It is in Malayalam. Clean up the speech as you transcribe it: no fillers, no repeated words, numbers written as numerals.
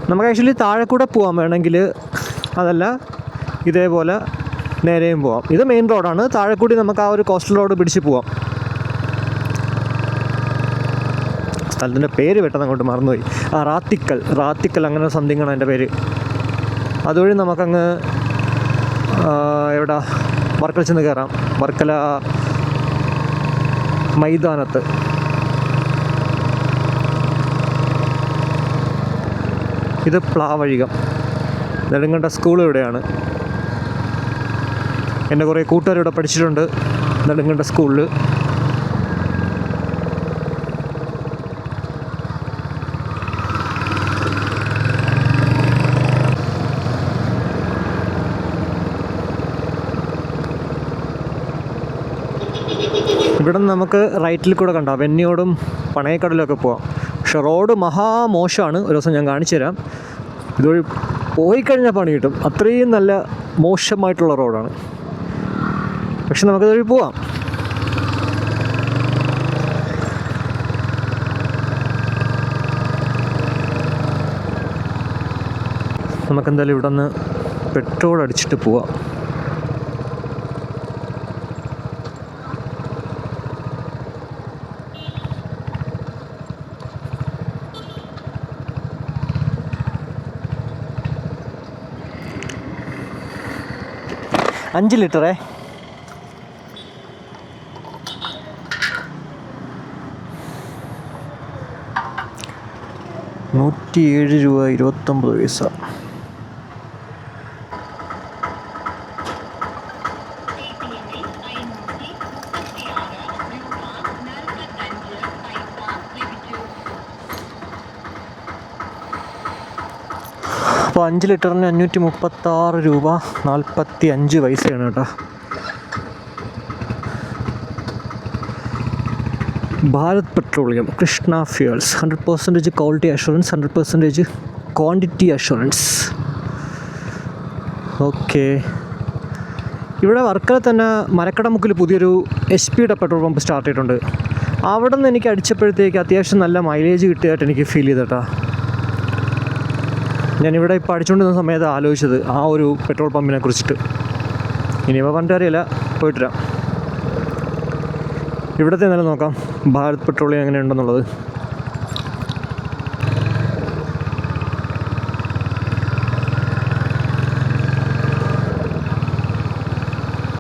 നമുക്ക് ആക്ച്വലി താഴെ കൂടെ പോകാൻ വേണമെങ്കിൽ, അതല്ല ഇതേപോലെ നേരെയും പോവാം. ഇത് മെയിൻ റോഡാണ്. താഴെ കൂടി നമുക്ക് ആ ഒരു കോസ്റ്റൽ റോഡ് പിടിച്ച് പോവാം. സ്ഥലത്തിൻ്റെ പേര് പെട്ടെന്ന് അങ്ങോട്ട് മറന്നുപോയി. റാത്തിക്കൽ അങ്ങനെ സംതിങ് ആണ് എൻ്റെ പേര്. അതുവഴി നമുക്കങ്ങ് എവിടെ വർക്കല ചെന്ന് കയറാം. വർക്കല മൈതാനത്ത്. ഇത് പ്ലാവഴികം. നെടുങ്കണ്ട സ്കൂൾ ഇവിടെയാണ്. എൻ്റെ കുറേ കൂട്ടുകാരിവിടെ പഠിച്ചിട്ടുണ്ട് നെടുങ്കണ്ട സ്കൂളിൽ. ഇവിടെ നിന്ന് നമുക്ക് റൈറ്റിൽ കൂടെ കണ്ടോ വെന്നിയോടും പണയക്കടലൊക്കെ പോവാം. പക്ഷെ റോഡ് മഹാമോശമാണ്. ഒരു ദിവസം ഞാൻ കാണിച്ചു തരാം. ഇതുവഴി പോയി കഴിഞ്ഞാൽ പണി കിട്ടും. അത്രയും നല്ല മോശമായിട്ടുള്ള റോഡാണ്. പക്ഷെ നമുക്കിതുവഴി പോവാം. നമുക്കെന്തായാലും ഇവിടെ നിന്ന് പെട്രോൾ അടിച്ചിട്ട് പോവാം. $5 ലിറ്ററേ. $107.29. അപ്പോൾ 5 ലിറ്ററിന് $536.45 കേട്ടോ. Bharat petroleum, Krishna fuels, 100% quality assurance, 100% quantity assurance. Okay. ഇവിടെ വർക്കല തന്നെ മരക്കടമുക്കിൽ പുതിയൊരു HP പെട്രോൾ പമ്പ് സ്റ്റാർട്ട് ചെയ്തിട്ടുണ്ട്. അവിടെ നിന്ന് എനിക്ക് അടിച്ചപ്പോഴത്തേക്ക് അത്യാവശ്യം നല്ല മൈലേജ് കിട്ടിയതായിട്ട് എനിക്ക് ഫീൽ ചെയ്തേട്ടാ. ഞാനിവിടെ ഇപ്പോൾ അടിച്ചുകൊണ്ടിരുന്ന സമയത്ത് ആലോചിച്ചത് ആ ഒരു പെട്രോൾ പമ്പിനെ കുറിച്ചിട്ട്. ഇനിയിപ്പോൾ പറഞ്ഞിട്ട് അറിയില്ല, പോയിട്ട് വരാം. ഇവിടുത്തെ നില നോക്കാം, ഭാരത് പെട്രോളിയം എങ്ങനെയുണ്ടെന്നുള്ളത്.